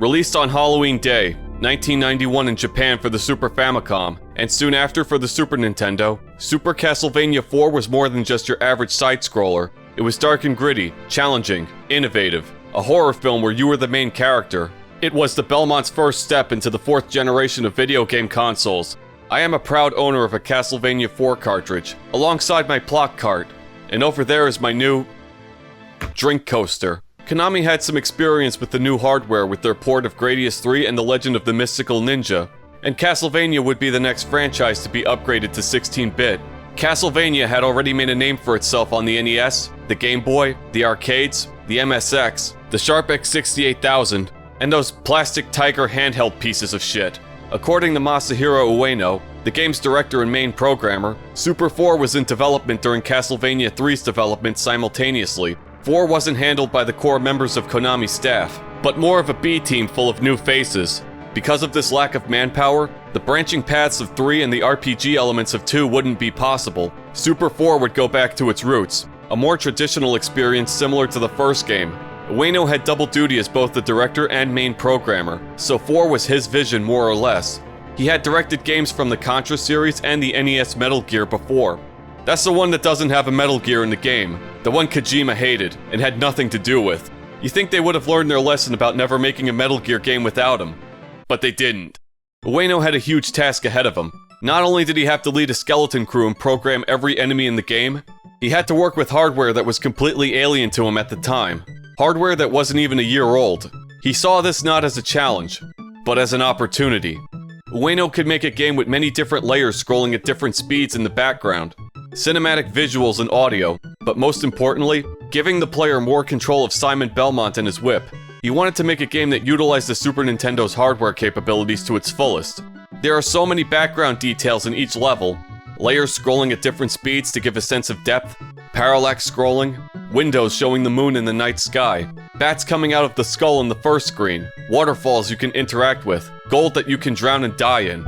Released on Halloween Day, 1991 in Japan for the Super Famicom, and soon after for the Super Nintendo, Super Castlevania IV was more than just your average side-scroller. It was dark and gritty, challenging, innovative, a horror film where you were the main character. It was the Belmont's first step into the fourth generation of video game consoles. I am a proud owner of a Castlevania IV cartridge, alongside my Plock cart, and over there is my new drink coaster. Konami had some experience with the new hardware with their port of Gradius 3 and The Legend of the Mystical Ninja, and Castlevania would be the next franchise to be upgraded to 16-bit. Castlevania had already made a name for itself on the NES, the Game Boy, the arcades, the MSX, the Sharp X68000, and those plastic tiger handheld pieces of shit. According to Masahiro Ueno, the game's director and main programmer, Super 4 was in development during Castlevania 3's development simultaneously. 4 wasn't handled by the core members of Konami's staff, but more of a B team full of new faces. Because of this lack of manpower, the branching paths of 3 and the RPG elements of 2 wouldn't be possible. Super 4 would go back to its roots, a more traditional experience similar to the first game. Ueno had double duty as both the director and main programmer, so 4 was his vision more or less. He had directed games from the Contra series and the NES Metal Gear before. That's the one that doesn't have a Metal Gear in the game, the one Kojima hated and had nothing to do with. You think they would have learned their lesson about never making a Metal Gear game without him. But they didn't. Ueno had a huge task ahead of him. Not only did he have to lead a skeleton crew and program every enemy in the game, he had to work with hardware that was completely alien to him at the time. Hardware that wasn't even a year old. He saw this not as a challenge, but as an opportunity. Ueno could make a game with many different layers scrolling at different speeds in the background, cinematic visuals and audio, but most importantly, giving the player more control of Simon Belmont and his whip. He wanted to make a game that utilized the Super Nintendo's hardware capabilities to its fullest. There are so many background details in each level, layers scrolling at different speeds to give a sense of depth, parallax scrolling, windows showing the moon in the night sky, bats coming out of the skull in the first screen, waterfalls you can interact with, gold that you can drown and die in.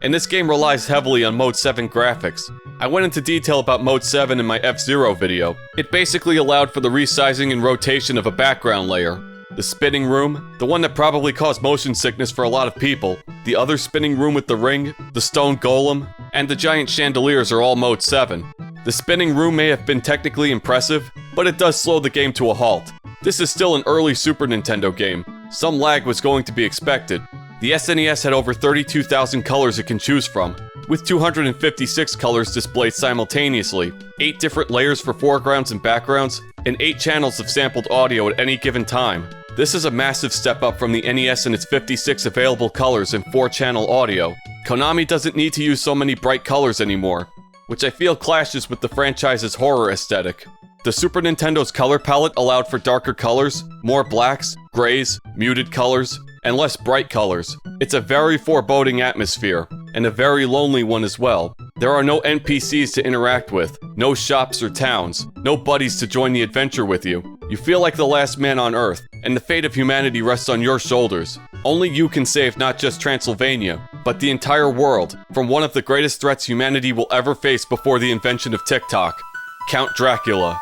And this game relies heavily on Mode 7 graphics. I went into detail about Mode 7 in my F-Zero video. It basically allowed for the resizing and rotation of a background layer. The spinning room, the one that probably caused motion sickness for a lot of people, the other spinning room with the ring, the stone golem, and the giant chandeliers are all Mode 7. The spinning room may have been technically impressive, but it does slow the game to a halt. This is still an early Super Nintendo game. Some lag was going to be expected. The SNES had over 32,000 colors it can choose from, with 256 colors displayed simultaneously, 8 different layers for foregrounds and backgrounds, and 8 channels of sampled audio at any given time. This is a massive step up from the NES and its 56 available colors and 4-channel audio. Konami doesn't need to use so many bright colors anymore, which I feel clashes with the franchise's horror aesthetic. The Super Nintendo's color palette allowed for darker colors, more blacks, grays, muted colors, and less bright colors. It's a very foreboding atmosphere, and a very lonely one as well. There are no NPCs to interact with, no shops or towns, no buddies to join the adventure with you. You feel like the last man on Earth, and the fate of humanity rests on your shoulders. Only you can save not just Transylvania, but the entire world from one of the greatest threats humanity will ever face before the invention of TikTok, Count Dracula.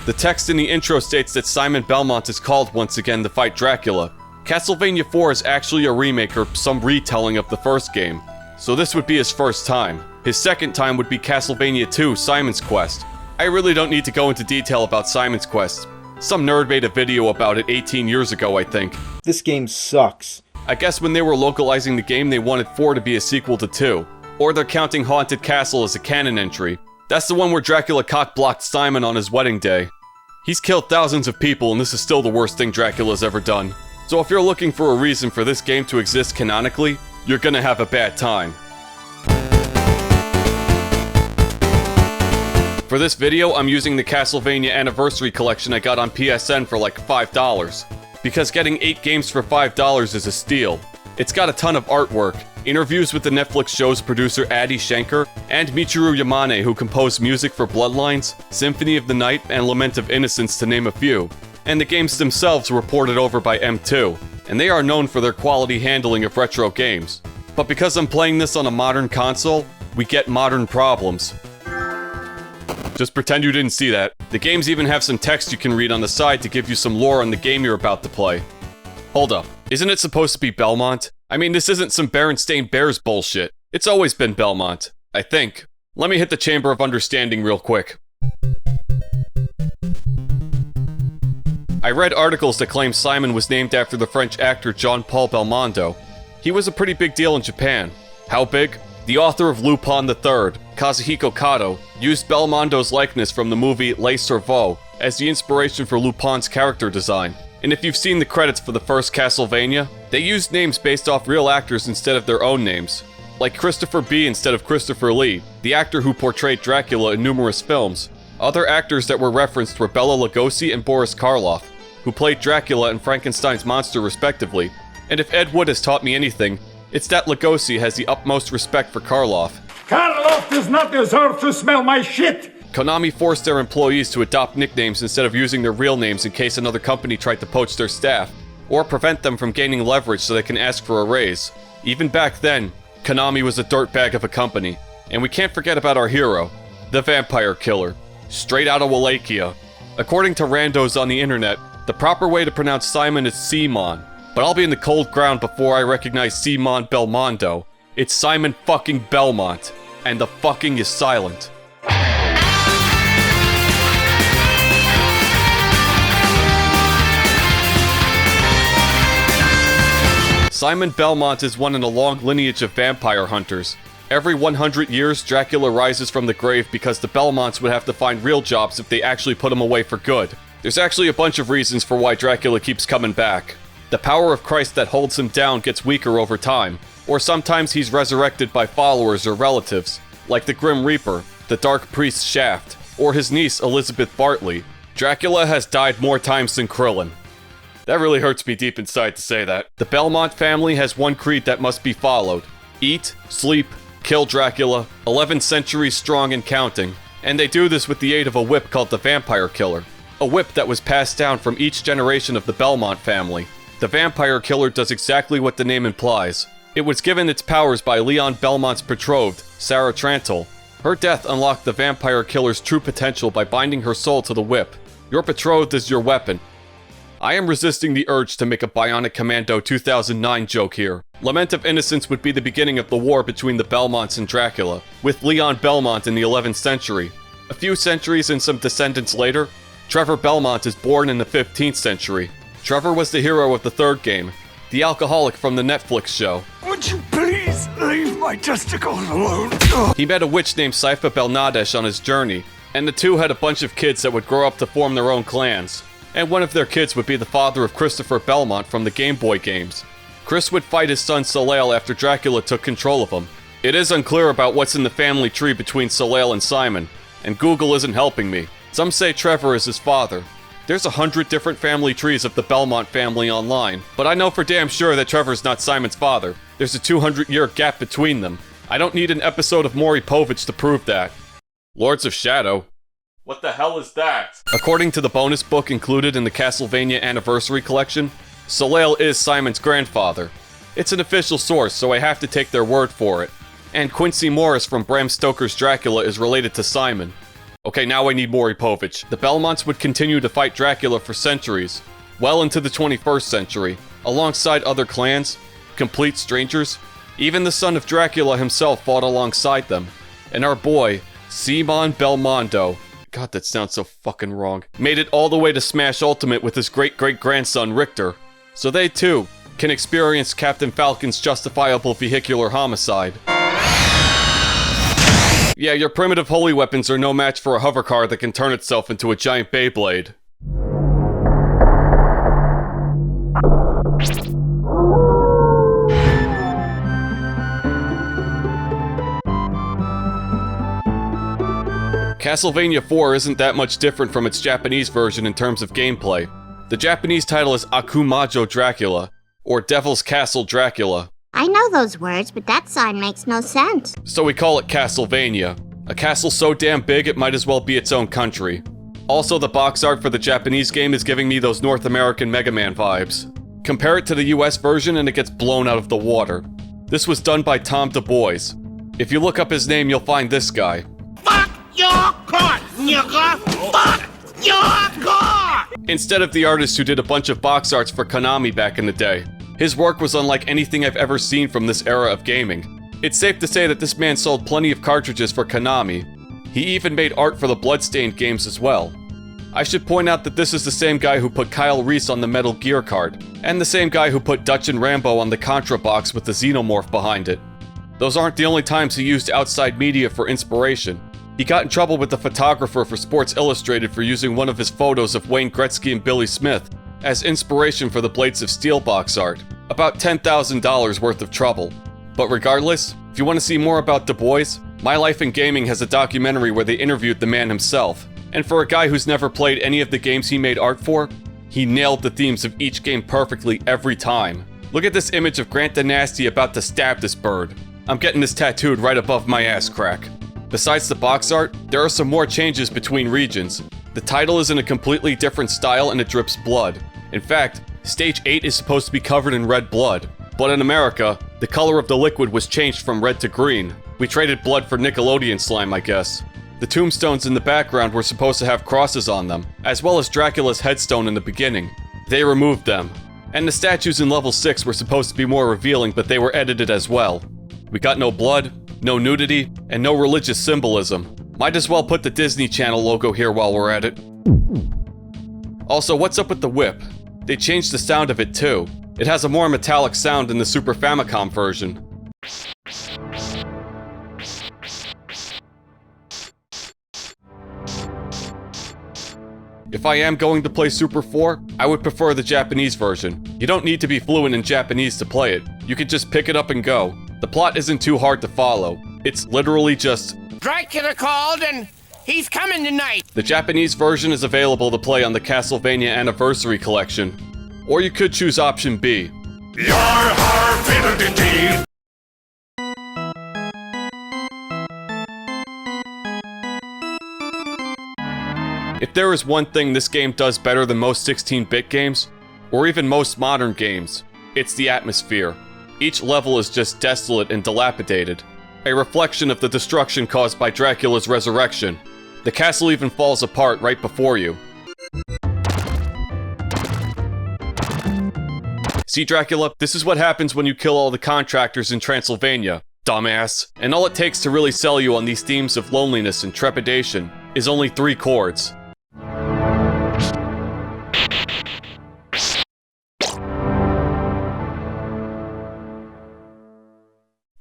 The text in the intro states that Simon Belmont is called once again to fight Dracula. Castlevania IV is actually a remake or some retelling of the first game, so this would be his first time. His second time would be Castlevania II: Simon's Quest. I really don't need to go into detail about Simon's Quest. Some nerd made a video about it 18 years ago, I think. This game sucks. I guess when they were localizing the game they wanted 4 to be a sequel to 2. Or they're counting Haunted Castle as a canon entry. That's the one where Dracula cock-blocked Simon on his wedding day. He's killed thousands of people and this is still the worst thing Dracula's ever done. So if you're looking for a reason for this game to exist canonically, you're gonna have a bad time. For this video, I'm using the Castlevania Anniversary Collection I got on PSN for like $5. Because getting 8 games for $5 is a steal. It's got a ton of artwork, interviews with the Netflix show's producer Adi Shankar, and Michiru Yamane, who composed music for Bloodlines, Symphony of the Night, and Lament of Innocence to name a few. And the games themselves were ported over by M2, and they are known for their quality handling of retro games. But because I'm playing this on a modern console, we get modern problems. Just pretend you didn't see that. The games even have some text you can read on the side to give you some lore on the game you're about to play. Hold up, isn't it supposed to be Belmont? I mean, this isn't some Berenstain Bears bullshit. It's always been Belmont, I think. Let me hit the Chamber of Understanding real quick. I read articles that claim Simon was named after the French actor Jean-Paul Belmondo. He was a pretty big deal in Japan. How big? The author of Lupin III, Kazuhiko Kato, used Belmondo's likeness from the movie Les Cerveaux as the inspiration for Lupin's character design. And if you've seen the credits for the first Castlevania, they used names based off real actors instead of their own names. Like Christopher B instead of Christopher Lee, the actor who portrayed Dracula in numerous films. Other actors that were referenced were Bela Lugosi and Boris Karloff, who played Dracula and Frankenstein's monster respectively. And if Ed Wood has taught me anything, it's that Lugosi has the utmost respect for Karloff. Karloff does not deserve to smell my shit! Konami forced their employees to adopt nicknames instead of using their real names in case another company tried to poach their staff, or prevent them from gaining leverage so they can ask for a raise. Even back then, Konami was a dirtbag of a company. And we can't forget about our hero, the Vampire Killer, straight out of Wallachia. According to randos on the internet, the proper way to pronounce Simon is Simon, but I'll be in the cold ground before I recognize Simon Belmondo. It's Simon fucking Belmont, and the fucking is silent. Simon Belmont is one in a long lineage of vampire hunters. Every 100 years, Dracula rises from the grave because the Belmonts would have to find real jobs if they actually put him away for good. There's actually a bunch of reasons for why Dracula keeps coming back. The power of Christ that holds him down gets weaker over time, or sometimes he's resurrected by followers or relatives, like the Grim Reaper, the Dark Priest Shaft, or his niece Elizabeth Bartley. Dracula has died more times than Krillin. That really hurts me deep inside to say that. The Belmont family has one creed that must be followed. Eat, sleep, kill Dracula, 11 centuries strong and counting. And they do this with the aid of a whip called the Vampire Killer. A whip that was passed down from each generation of the Belmont family. The Vampire Killer does exactly what the name implies. It was given its powers by Leon Belmont's betrothed, Sarah Trantel. Her death unlocked the Vampire Killer's true potential by binding her soul to the whip. Your betrothed is your weapon. I am resisting the urge to make a Bionic Commando 2009 joke here. Lament of Innocence would be the beginning of the war between the Belmonts and Dracula, with Leon Belmont in the 11th century. A few centuries and some descendants later, Trevor Belmont is born in the 15th century. Trevor was the hero of the third game, the alcoholic from the Netflix show. Would you please leave my testicles alone? He met a witch named Saifa Belnadesh on his journey, and the two had a bunch of kids that would grow up to form their own clans. And one of their kids would be the father of Christopher Belmont from the Game Boy games. Chris would fight his son Soleil after Dracula took control of him. It is unclear about what's in the family tree between Soleil and Simon, and Google isn't helping me. Some say Trevor is his father. There's 100 different family trees of the Belmont family online, but I know for damn sure that Trevor's not Simon's father. There's a 200-year gap between them. I don't need an episode of Maury Povich to prove that. Lords of Shadow. What the hell is that? According to the bonus book included in the Castlevania Anniversary Collection, Soleil is Simon's grandfather. It's an official source, so I have to take their word for it. And Quincy Morris from Bram Stoker's Dracula is related to Simon. Okay, now I need Maury Povich. The Belmonts would continue to fight Dracula for centuries, well into the 21st century, alongside other clans, complete strangers. Even the son of Dracula himself fought alongside them. And our boy, Simon Belmondo, God, that sounds so fucking wrong, made it all the way to Smash Ultimate with his great-great-grandson Richter. So they, too, can experience Captain Falcon's justifiable vehicular homicide. Yeah, your primitive holy weapons are no match for a hover car that can turn itself into a giant Beyblade. Castlevania IV isn't that much different from its Japanese version in terms of gameplay. The Japanese title is Akumajo Dracula, or Devil's Castle Dracula. I know those words, but that sign makes no sense. So we call it Castlevania. A castle so damn big it might as well be its own country. Also, the box art for the Japanese game is giving me those North American Mega Man vibes. Compare it to the US version and it gets blown out of the water. This was done by Tom Du Bois. If you look up his name, you'll find this guy. Fuck your court! Instead of the artist who did a bunch of box arts for Konami back in the day. His work was unlike anything I've ever seen from this era of gaming. It's safe to say that this man sold plenty of cartridges for Konami. He even made art for the Bloodstained games as well. I should point out that this is the same guy who put Kyle Reese on the Metal Gear card, and the same guy who put Dutch and Rambo on the Contra box with the Xenomorph behind it. Those aren't the only times he used outside media for inspiration. He got in trouble with the photographer for Sports Illustrated for using one of his photos of Wayne Gretzky and Billy Smith as inspiration for the Blades of Steel box art. About $10,000 worth of trouble. But regardless, if you want to see more about Du Bois, My Life in Gaming has a documentary where they interviewed the man himself. And for a guy who's never played any of the games he made art for, he nailed the themes of each game perfectly every time. Look at this image of Grant the Nasty about to stab this bird. I'm getting this tattooed right above my ass crack. Besides the box art, there are some more changes between regions. The title is in a completely different style and it drips blood. In fact, Stage 8 is supposed to be covered in red blood. But in America, the color of the liquid was changed from red to green. We traded blood for Nickelodeon slime, I guess. The tombstones in the background were supposed to have crosses on them, as well as Dracula's headstone in the beginning. They removed them. And the statues in level 6 were supposed to be more revealing, but they were edited as well. We got no blood, no nudity, and no religious symbolism. Might as well put the Disney Channel logo here while we're at it. Also, what's up with the whip? They changed the sound of it too. It has a more metallic sound in the Super Famicom version. If I am going to play Super 4, I would prefer the Japanese version. You don't need to be fluent in Japanese to play it. You can just pick it up and go. The plot isn't too hard to follow. It's literally just Dracula called and he's coming tonight. The Japanese version is available to play on the Castlevania Anniversary Collection. Or you could choose option B. If there is one thing this game does better than most 16-bit games, or even most modern games, it's the atmosphere. Each level is just desolate and dilapidated, a reflection of the destruction caused by Dracula's resurrection. The castle even falls apart right before you. See, Dracula, this is what happens when you kill all the contractors in Transylvania, dumbass. And all it takes to really sell you on these themes of loneliness and trepidation is only 3 chords.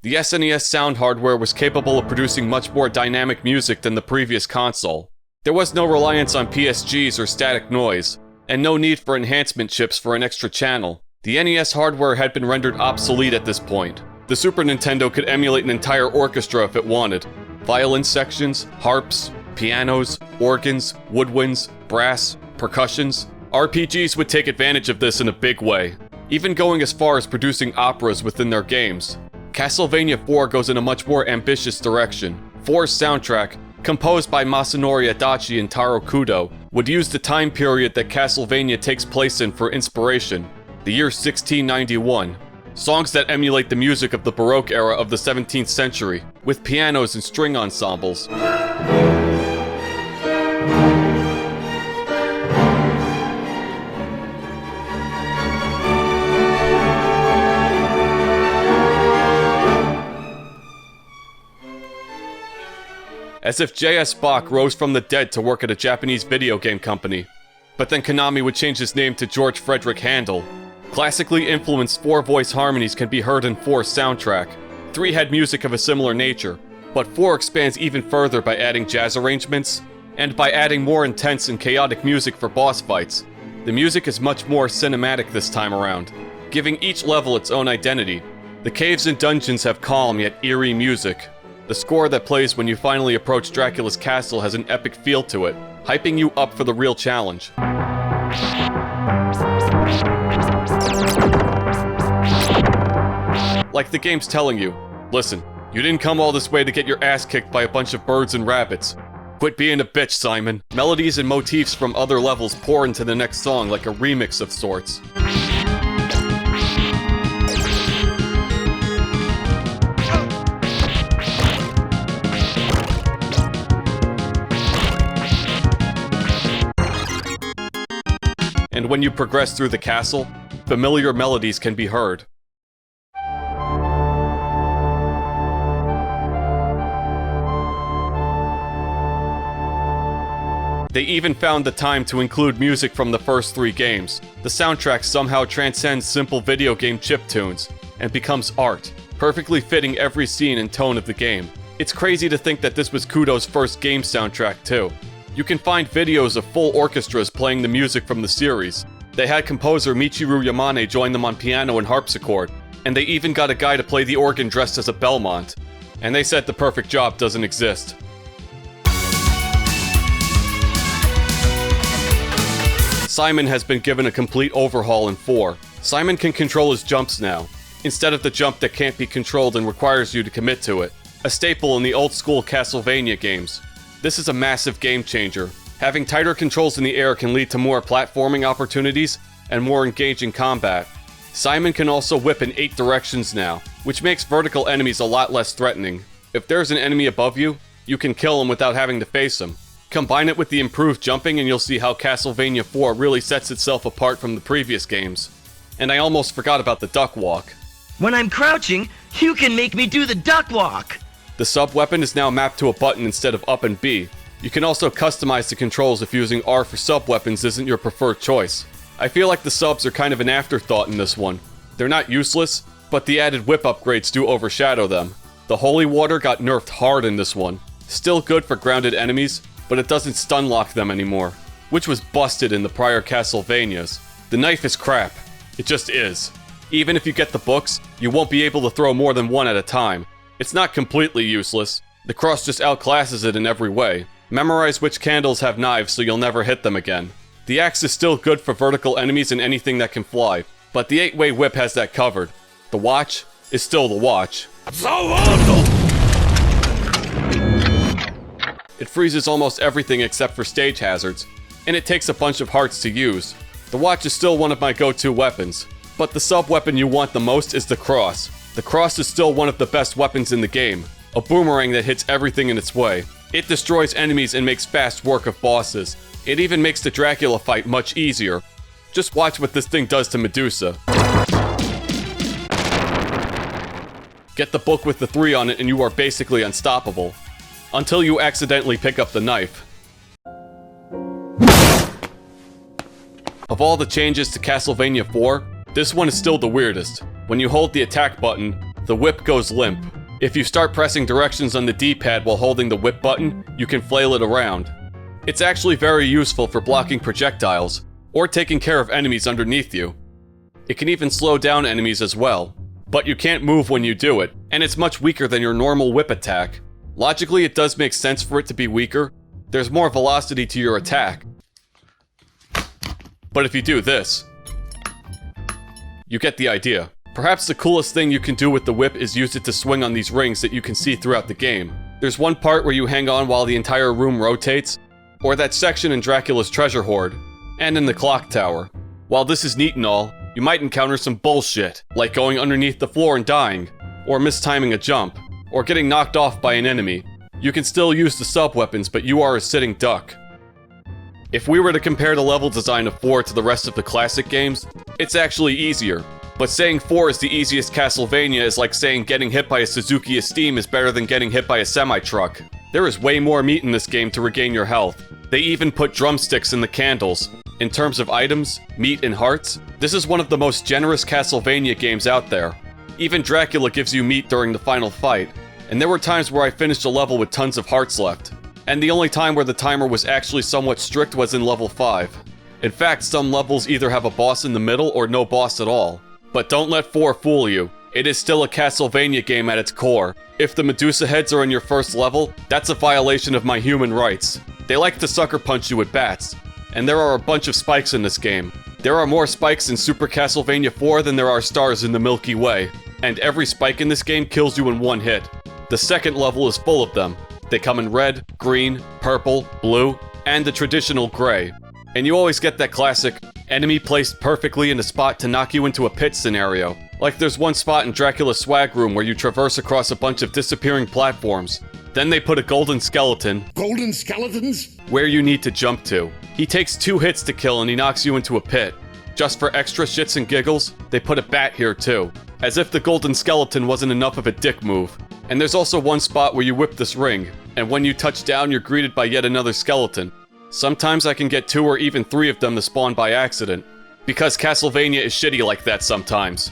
The SNES sound hardware was capable of producing much more dynamic music than the previous console. There was no reliance on PSGs or static noise, and no need for enhancement chips for an extra channel. The NES hardware had been rendered obsolete at this point. The Super Nintendo could emulate an entire orchestra if it wanted. Violin sections, harps, pianos, organs, woodwinds, brass, percussions. RPGs would take advantage of this in a big way, even going as far as producing operas within their games. Castlevania IV goes in a much more ambitious direction. 4's soundtrack, composed by Masanori Adachi and Taro Kudo, would use the time period that Castlevania takes place in for inspiration, the year 1691. Songs that emulate the music of the Baroque era of the 17th century, with pianos and string ensembles. As if J.S. Bach rose from the dead to work at a Japanese video game company. But then Konami would change his name to George Frederick Handel. Classically influenced 4-voice harmonies can be heard in 4's soundtrack. 3 had music of a similar nature, but 4 expands even further by adding jazz arrangements, and by adding more intense and chaotic music for boss fights. The music is much more cinematic this time around, giving each level its own identity. The caves and dungeons have calm yet eerie music. The score that plays when you finally approach Dracula's castle has an epic feel to it, hyping you up for the real challenge. Like the game's telling you, listen, you didn't come all this way to get your ass kicked by a bunch of birds and rabbits. Quit being a bitch, Simon. Melodies and motifs from other levels pour into the next song like a remix of sorts. when you progress through the castle, familiar melodies can be heard. They even found the time to include music from the first 3 games. The soundtrack somehow transcends simple video game chiptunes and becomes art, perfectly fitting every scene and tone of the game. It's crazy to think that this was Kudo's first game soundtrack too. You can find videos of full orchestras playing the music from the series. They had composer Michiru Yamane join them on piano and harpsichord, and they even got a guy to play the organ dressed as a Belmont. And they said the perfect job doesn't exist. Simon has been given a complete overhaul in 4. Simon can control his jumps now, instead of the jump that can't be controlled and requires you to commit to it, a staple in the old-school Castlevania games. This is a massive game changer. Having tighter controls in the air can lead to more platforming opportunities and more engaging combat. Simon can also whip in 8 directions now, which makes vertical enemies a lot less threatening. If there's an enemy above you, you can kill him without having to face him. Combine it with the improved jumping and you'll see how Castlevania IV really sets itself apart from the previous games. And I almost forgot about the duck walk. When I'm crouching, you can make me do the duck walk! The sub-weapon is now mapped to a button instead of up and B. You can also customize the controls if using R for sub-weapons isn't your preferred choice. I feel like the subs are kind of an afterthought in this one. They're not useless, but the added whip upgrades do overshadow them. The holy water got nerfed hard in this one. Still good for grounded enemies, but it doesn't stun lock them anymore, which was busted in the prior Castlevanias. The knife is crap. It just is. Even if you get the books, you won't be able to throw more than one at a time. It's not completely useless. The cross just outclasses it in every way. Memorize which candles have knives so you'll never hit them again. The axe is still good for vertical enemies and anything that can fly, but the 8-way whip has that covered. The watch is still the watch. It freezes almost everything except for stage hazards, and it takes a bunch of hearts to use. The watch is still one of my go-to weapons, but the sub-weapon you want the most is the cross. The cross is still one of the best weapons in the game, a boomerang that hits everything in its way. It destroys enemies and makes fast work of bosses. It even makes the Dracula fight much easier. Just watch what this thing does to Medusa. Get the book with the 3 on it and you are basically unstoppable. Until you accidentally pick up the knife. Of all the changes to Castlevania IV, this one is still the weirdest. When you hold the attack button, the whip goes limp. If you start pressing directions on the D-pad while holding the whip button, you can flail it around. It's actually very useful for blocking projectiles, or taking care of enemies underneath you. It can even slow down enemies as well, but you can't move when you do it, and it's much weaker than your normal whip attack. Logically, it does make sense for it to be weaker. There's more velocity to your attack. But if you do this, you get the idea. Perhaps the coolest thing you can do with the whip is use it to swing on these rings that you can see throughout the game. There's one part where you hang on while the entire room rotates, or that section in Dracula's treasure hoard, and in the clock tower. While this is neat and all, you might encounter some bullshit, like going underneath the floor and dying, or mistiming a jump, or getting knocked off by an enemy. You can still use the sub-weapons, but you are a sitting duck. If we were to compare the level design of 4 to the rest of the classic games, it's actually easier. But saying 4 is the easiest Castlevania is like saying getting hit by a Suzuki Esteem is better than getting hit by a semi-truck. There is way more meat in this game to regain your health. They even put drumsticks in the candles. In terms of items, meat, and hearts, this is one of the most generous Castlevania games out there. Even Dracula gives you meat during the final fight, and there were times where I finished a level with tons of hearts left. And the only time where the timer was actually somewhat strict was in level 5. In fact, some levels either have a boss in the middle or no boss at all. But don't let 4 fool you. It is still a Castlevania game at its core. If the Medusa heads are in your first level, that's a violation of my human rights. They like to sucker punch you with bats. And there are a bunch of spikes in this game. There are more spikes in Super Castlevania IV than there are stars in the Milky Way. And every spike in this game kills you in one hit. The second level is full of them. They come in red, green, purple, blue, and the traditional gray. And you always get that classic enemy placed perfectly in a spot to knock you into a pit scenario. Like there's one spot in Dracula's swag room where you traverse across a bunch of disappearing platforms. Then they put a golden skeleton. Golden skeletons? Where you need to jump to. He takes 2 hits to kill and he knocks you into a pit. Just for extra shits and giggles, they put a bat here too. As if the golden skeleton wasn't enough of a dick move. And there's also one spot where you whip this ring, and when you touch down, you're greeted by yet another skeleton. Sometimes I can get 2 or even 3 of them to spawn by accident. Because Castlevania is shitty like that sometimes.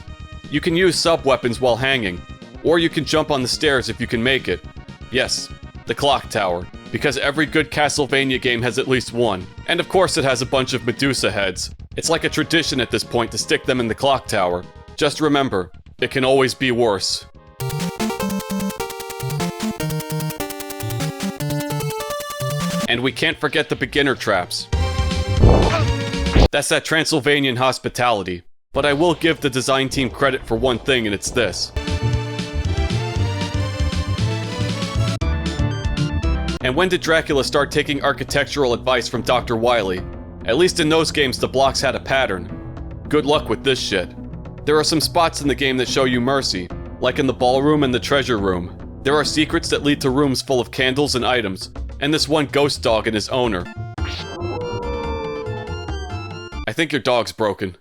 You can use sub-weapons while hanging, or you can jump on the stairs if you can make it. Yes, the clock tower, because every good Castlevania game has at least one. And of course it has a bunch of Medusa heads. It's like a tradition at this point to stick them in the clock tower. Just remember, it can always be worse. And we can't forget the beginner traps. That's that Transylvanian hospitality. But I will give the design team credit for one thing, and it's this. And when did Dracula start taking architectural advice from Dr. Wily? At least in those games, the blocks had a pattern. Good luck with this shit. There are some spots in the game that show you mercy, like in the ballroom and the treasure room. There are secrets that lead to rooms full of candles and items, and this one ghost dog and his owner. I think your dog's broken.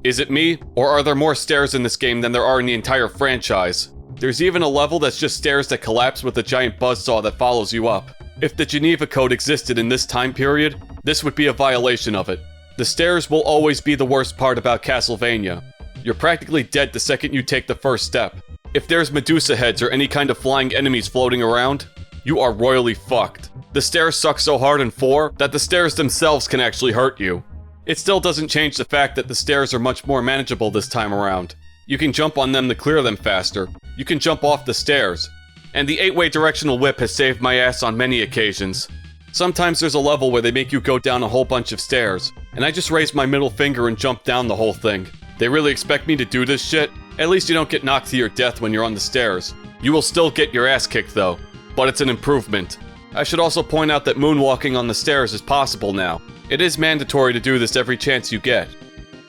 Is it me, or are there more stairs in this game than there are in the entire franchise? There's even a level that's just stairs that collapse with a giant buzzsaw that follows you up. If the Geneva Code existed in this time period, this would be a violation of it. The stairs will always be the worst part about Castlevania. You're practically dead the second you take the first step. If there's Medusa heads or any kind of flying enemies floating around, you are royally fucked. The stairs suck so hard in 4 that the stairs themselves can actually hurt you. It still doesn't change the fact that the stairs are much more manageable this time around. You can jump on them to clear them faster. You can jump off the stairs. And the 8-way directional whip has saved my ass on many occasions. Sometimes there's a level where they make you go down a whole bunch of stairs, and I just raise my middle finger and jump down the whole thing. They really expect me to do this shit? At least you don't get knocked to your death when you're on the stairs. You will still get your ass kicked though, but it's an improvement. I should also point out that moonwalking on the stairs is possible now. It is mandatory to do this every chance you get.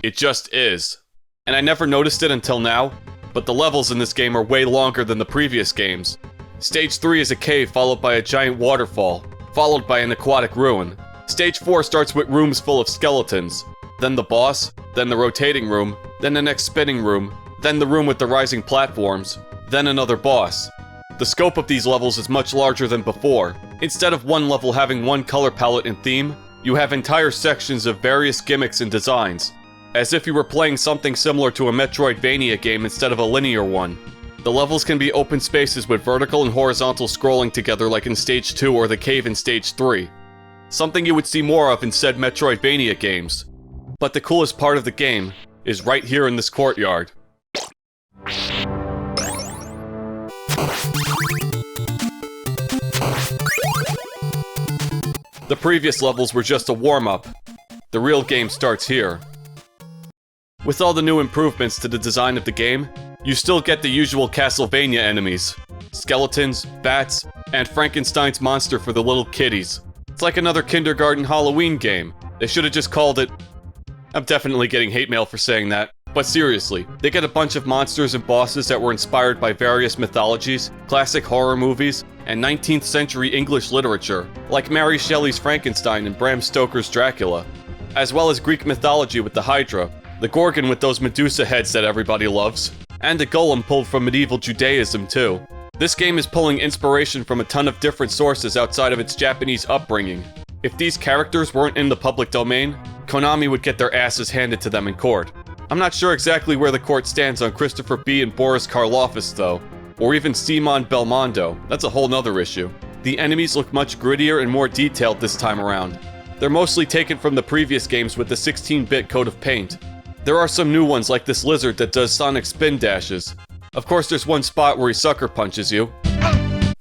It just is. And I never noticed it until now, but the levels in this game are way longer than the previous games. Stage 3 is a cave followed by a giant waterfall, followed by an aquatic ruin. Stage 4 starts with rooms full of skeletons, then the boss, then the rotating room, then the next spinning room, then the room with the rising platforms, then another boss. The scope of these levels is much larger than before. Instead of one level having one color palette and theme, you have entire sections of various gimmicks and designs, as if you were playing something similar to a Metroidvania game instead of a linear one. The levels can be open spaces with vertical and horizontal scrolling together like in Stage 2 or the cave in Stage 3. Something you would see more of in said Metroidvania games. But the coolest part of the game is right here in this courtyard. The previous levels were just a warm-up. The real game starts here. With all the new improvements to the design of the game, you still get the usual Castlevania enemies. Skeletons, bats, and Frankenstein's monster for the little kiddies. It's like another kindergarten Halloween game. They should have just called it... I'm definitely getting hate mail for saying that. But seriously, they get a bunch of monsters and bosses that were inspired by various mythologies, classic horror movies, and 19th century English literature, like Mary Shelley's Frankenstein and Bram Stoker's Dracula, as well as Greek mythology with the Hydra, the Gorgon with those Medusa heads that everybody loves, and a golem pulled from medieval Judaism too. This game is pulling inspiration from a ton of different sources outside of its Japanese upbringing. If these characters weren't in the public domain, Konami would get their asses handed to them in court. I'm not sure exactly where the court stands on Christopher B. and Boris Karloff's though, or even Simon Belmont. That's a whole nother issue. The enemies look much grittier and more detailed this time around. They're mostly taken from the previous games with the 16-bit coat of paint. There are some new ones like this lizard that does sonic spin dashes. Of course there's one spot where he sucker punches you.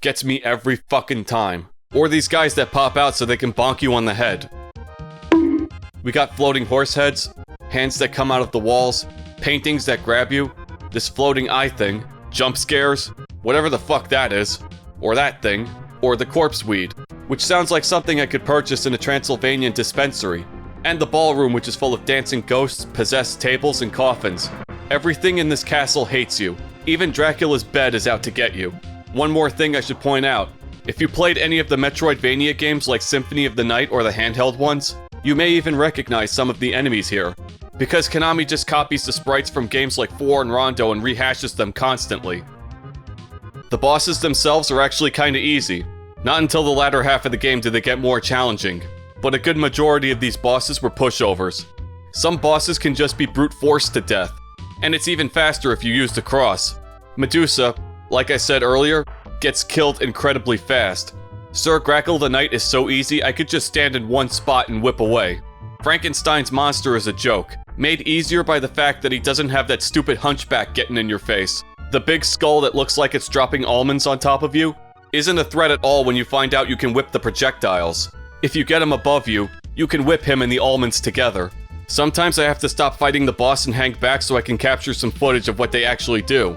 Gets me every fucking time. Or these guys that pop out so they can bonk you on the head. We got floating horse heads, hands that come out of the walls, paintings that grab you, this floating eye thing, jump scares, whatever the fuck that is, or that thing, or the corpse weed, which sounds like something I could purchase in a Transylvanian dispensary, and the ballroom which is full of dancing ghosts, possessed tables, and coffins. Everything in this castle hates you. Even Dracula's bed is out to get you. One more thing I should point out. If you played any of the Metroidvania games like Symphony of the Night or the handheld ones, you may even recognize some of the enemies here. because Konami just copies the sprites from games like 4 and Rondo and rehashes them constantly. The bosses themselves are actually kinda easy. Not until the latter half of the game do they get more challenging, but a good majority of these bosses were pushovers. Some bosses can just be brute forced to death, and it's even faster if you use the cross. Medusa, like I said earlier, gets killed incredibly fast. Sir Grackle the Knight is so easy I could just stand in one spot and whip away. Frankenstein's monster is a joke, made easier by the fact that he doesn't have that stupid hunchback getting in your face. The big skull that looks like it's dropping almonds on top of you isn't a threat at all when you find out you can whip the projectiles. If you get him above you, you can whip him and the almonds together. Sometimes I have to stop fighting the boss and hang back so I can capture some footage of what they actually do,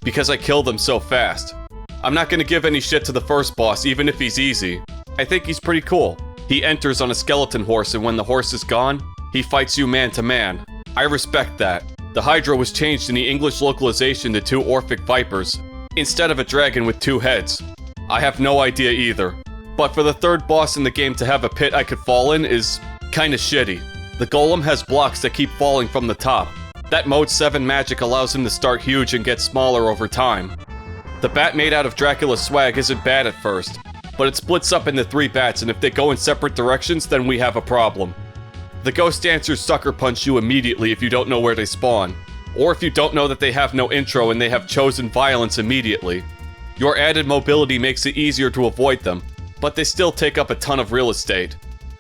because I kill them so fast. I'm not gonna give any shit to the first boss, even if he's easy. I think he's pretty cool. He enters on a skeleton horse, and when the horse is gone, he fights you man to man. I respect that. The Hydra was changed in the English localization to 2 Orphic Vipers, instead of a dragon with 2 heads. I have no idea either. But for the third boss in the game to have a pit I could fall in is kinda shitty. The golem has blocks that keep falling from the top. That Mode 7 magic allows him to start huge and get smaller over time. The bat made out of Dracula's swag isn't bad at first, but it splits up into 3 bats, and if they go in separate directions, then we have a problem. The ghost dancers sucker punch you immediately if you don't know where they spawn, or if you don't know that they have no intro and they have chosen violence immediately. Your added mobility makes it easier to avoid them, but they still take up a ton of real estate.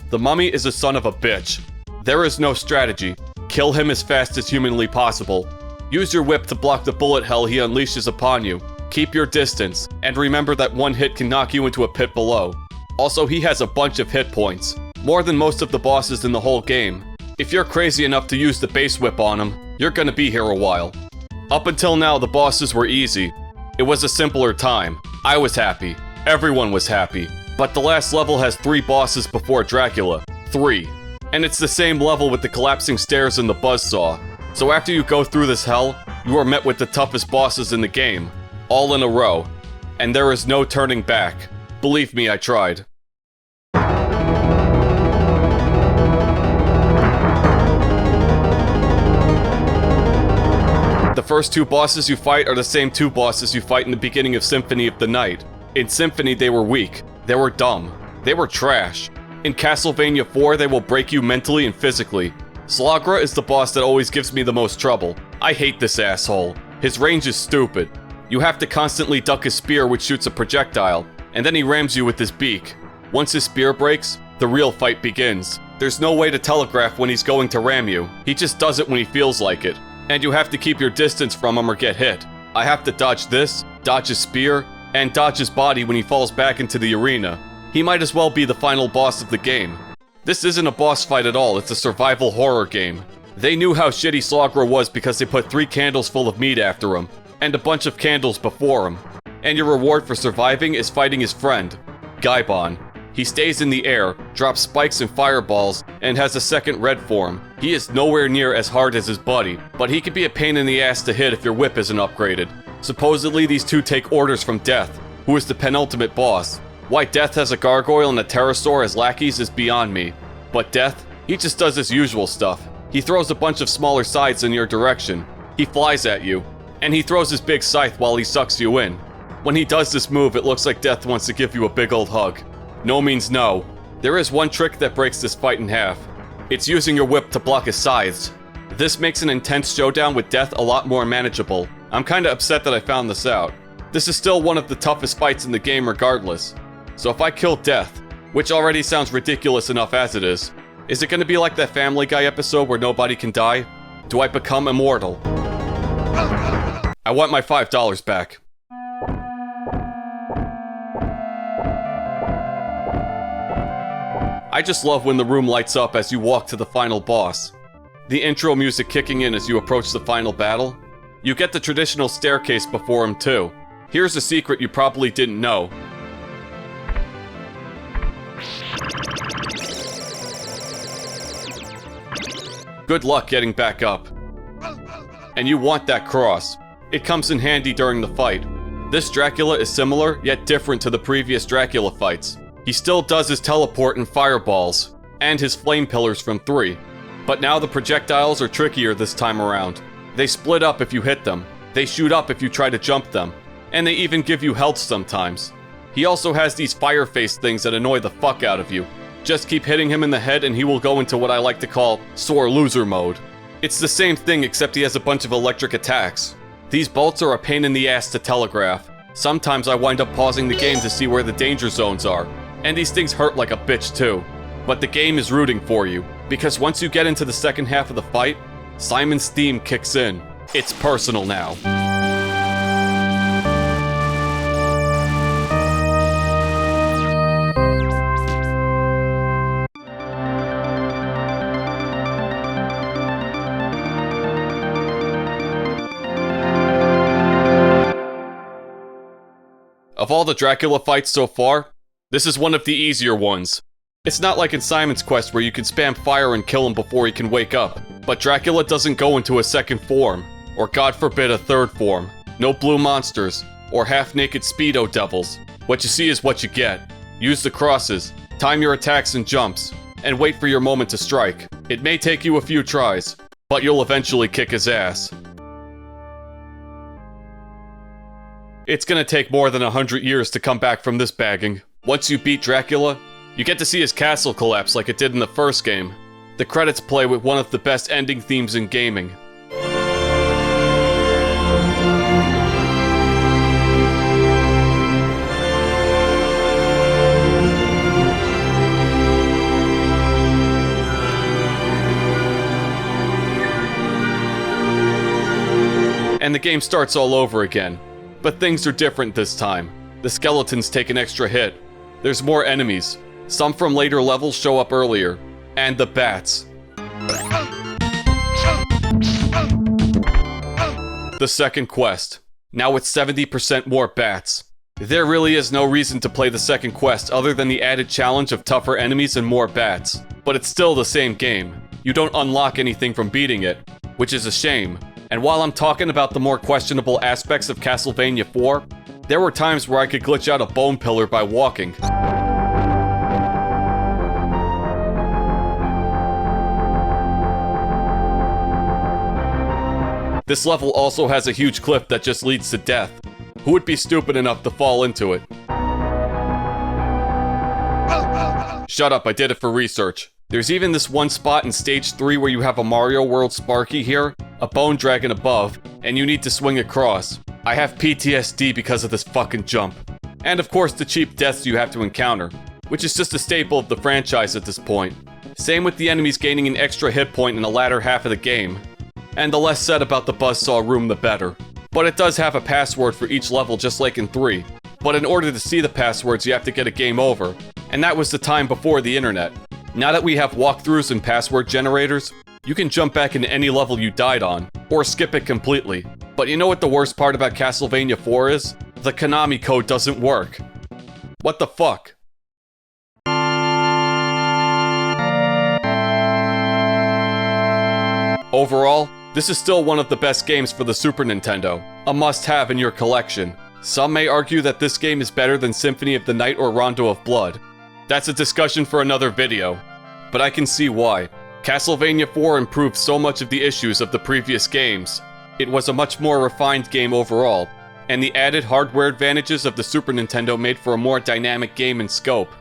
The mummy is a son of a bitch. There is no strategy. Kill him as fast as humanly possible. Use your whip to block the bullet hell he unleashes upon you. Keep your distance, and remember that one hit can knock you into a pit below. Also, he has a bunch of hit points, more than most of the bosses in the whole game. If you're crazy enough to use the base whip on him, you're gonna be here a while. Up until now, the bosses were easy. It was a simpler time. I was happy. Everyone was happy. But the last level has 3 bosses before Dracula. 3. And it's the same level with the collapsing stairs and the buzzsaw. So after you go through this hell, you are met with the toughest bosses in the game, all in a row. And there is no turning back. Believe me, I tried. The first 2 bosses you fight are the same 2 bosses you fight in the beginning of Symphony of the Night. In Symphony, they were weak. They were dumb. They were trash. In Castlevania IV, they will break you mentally and physically. Slagra is the boss that always gives me the most trouble. I hate this asshole. His range is stupid. You have to constantly duck his spear, which shoots a projectile, and then he rams you with his beak. Once his spear breaks, the real fight begins. There's no way to telegraph when he's going to ram you. He just does it when he feels like it. And you have to keep your distance from him or get hit. I have to dodge this, dodge his spear, and dodge his body when he falls back into the arena. He might as well be the final boss of the game. This isn't a boss fight at all, it's a survival horror game. They knew how shitty Slagra was because they put 3 candles full of meat after him, and a bunch of candles before him. And your reward for surviving is fighting his friend, Gaibon. He stays in the air, drops spikes and fireballs, and has a second red form. He is nowhere near as hard as his buddy, but he can be a pain in the ass to hit if your whip isn't upgraded. Supposedly these 2 take orders from Death, who is the penultimate boss. Why Death has a gargoyle and a pterosaur as lackeys is beyond me. But Death, he just does his usual stuff. He throws a bunch of smaller scythes in your direction. He flies at you, and he throws his big scythe while he sucks you in. When he does this move, it looks like Death wants to give you a big old hug. No means no. There is one trick that breaks this fight in half. It's using your whip to block his scythes. This makes an intense showdown with Death a lot more manageable. I'm kinda upset that I found this out. This is still one of the toughest fights in the game regardless. So if I kill Death, which already sounds ridiculous enough as it is it gonna be like that Family Guy episode where nobody can die? Do I become immortal? I want my $5 back. I just love when the room lights up as you walk to the final boss. The intro music kicking in as you approach the final battle. You get the traditional staircase before him too. Here's a secret you probably didn't know. Good luck getting back up. And you want that cross. It comes in handy during the fight. This Dracula is similar, yet different to the previous Dracula fights. He still does his teleport and fireballs, and his flame pillars from 3. But now the projectiles are trickier this time around. They split up if you hit them, they shoot up if you try to jump them, and they even give you health sometimes. He also has these fire face things that annoy the fuck out of you. Just keep hitting him in the head and he will go into what I like to call sore loser mode. It's the same thing except he has a bunch of electric attacks. These bolts are a pain in the ass to telegraph. Sometimes I wind up pausing the game to see where the danger zones are. And these things hurt like a bitch too. But the game is rooting for you, because once you get into the second half of the fight, Simon's theme kicks in. It's personal now. Of all the Dracula fights so far, this is one of the easier ones. It's not like in Simon's Quest where you can spam fire and kill him before he can wake up, but Dracula doesn't go into a second form, or God forbid a third form. No blue monsters, or half-naked Speedo devils. What you see is what you get. Use the crosses, time your attacks and jumps, and wait for your moment to strike. It may take you a few tries, but you'll eventually kick his ass. It's gonna take more than 100 years to come back from this bagging. Once you beat Dracula, you get to see his castle collapse like it did in the first game. The credits play with one of the best ending themes in gaming. And the game starts all over again. But things are different this time. The skeletons take an extra hit. There's more enemies. Some from later levels show up earlier. And the bats. The second quest. Now with 70% more bats. There really is no reason to play the second quest other than the added challenge of tougher enemies and more bats. But it's still the same game. You don't unlock anything from beating it, which is a shame. And while I'm talking about the more questionable aspects of Castlevania IV, there were times where I could glitch out a bone pillar by walking. This level also has a huge cliff that just leads to death. Who would be stupid enough to fall into it? Shut up, I did it for research. There's even this one spot in Stage 3 where you have a Mario World Sparky here, a bone dragon above, and you need to swing across. I have PTSD because of this fucking jump. And of course the cheap deaths you have to encounter, which is just a staple of the franchise at this point. Same with the enemies gaining an extra hit point in the latter half of the game. And the less said about the buzzsaw room the better. But it does have a password for each level just like in 3. But in order to see the passwords you have to get a game over, and that was the time before the internet. Now that we have walkthroughs and password generators, you can jump back into any level you died on, or skip it completely. But you know what the worst part about Castlevania IV is? The Konami code doesn't work. What the fuck? Overall, this is still one of the best games for the Super Nintendo, a must-have in your collection. Some may argue that this game is better than Symphony of the Night or Rondo of Blood. That's a discussion for another video, but I can see why. Castlevania IV improved so much of the issues of the previous games. It was a much more refined game overall, and the added hardware advantages of the Super Nintendo made for a more dynamic game in scope.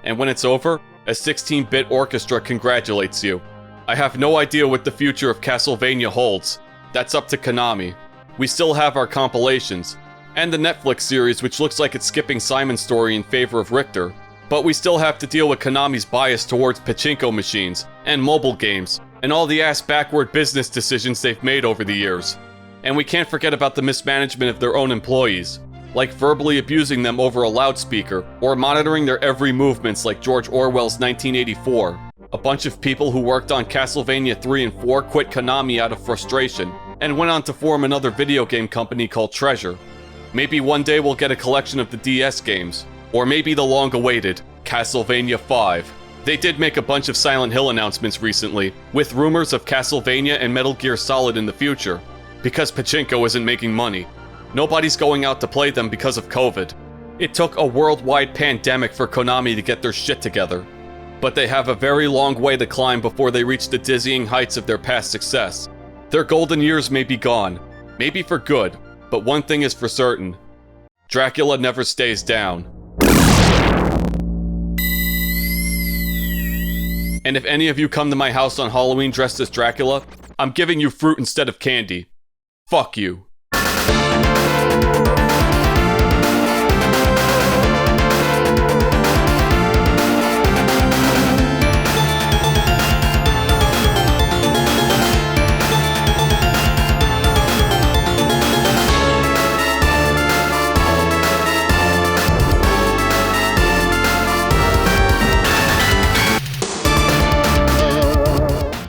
And when it's over, a 16-bit orchestra congratulates you. I have no idea what the future of Castlevania holds. That's up to Konami. We still have our compilations, and the Netflix series which looks like it's skipping Simon's story in favor of Richter. But we still have to deal with Konami's bias towards pachinko machines, and mobile games, and all the ass-backward business decisions they've made over the years. And we can't forget about the mismanagement of their own employees, like verbally abusing them over a loudspeaker, or monitoring their every movements like George Orwell's 1984. A bunch of people who worked on Castlevania 3 and 4 quit Konami out of frustration, and went on to form another video game company called Treasure. Maybe one day we'll get a collection of the DS games, or maybe the long-awaited Castlevania V. They did make a bunch of Silent Hill announcements recently, with rumors of Castlevania and Metal Gear Solid in the future. Because pachinko isn't making money. Nobody's going out to play them because of COVID. It took a worldwide pandemic for Konami to get their shit together. but they have a very long way to climb before they reach the dizzying heights of their past success. Their golden years may be gone, maybe for good, but one thing is for certain. Dracula never stays down. And if any of you come to my house on Halloween dressed as Dracula, I'm giving you fruit instead of candy. Fuck you.